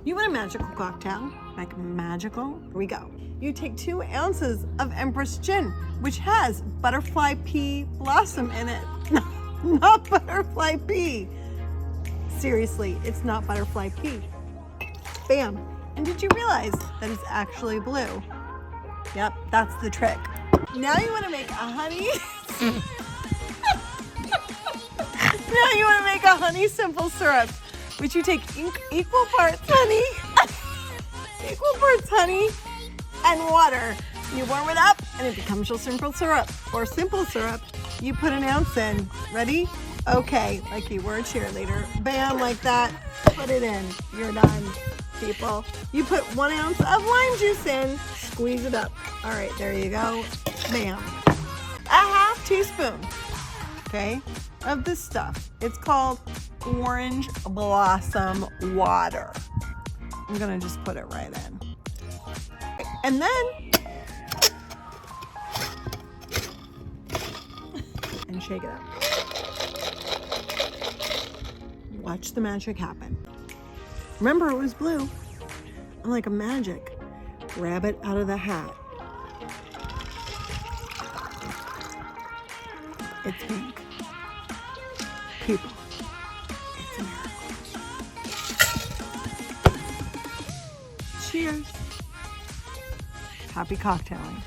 You want a magical cocktail? Like magical? Here we go. You take 2 ounces of Empress gin, which has butterfly pea blossom in it. Not butterfly pea. Seriously, it's not butterfly pea. Bam. And did you realize that it's actually blue? Yep, that's the trick. Now you want to make a honey. Now you want to make a honey simple syrup, which you take equal parts honey and water. You warm it up and it becomes your simple syrup. For simple syrup, you put 1 ounce in. Ready? Okay, like you were a cheerleader. Bam, like that. Put it in. You're done, people. You put 1 ounce of lime juice in. Squeeze it up. All right, there you go. Bam. A half teaspoon, okay, of this stuff. It's called orange blossom water. I'm gonna just put it right in. And then, and shake it up. Watch the magic happen. Remember, it was blue. And like a magic, rabbit out of the hat. It's pink. People, it's a miracle. Cheers. Happy cocktailing.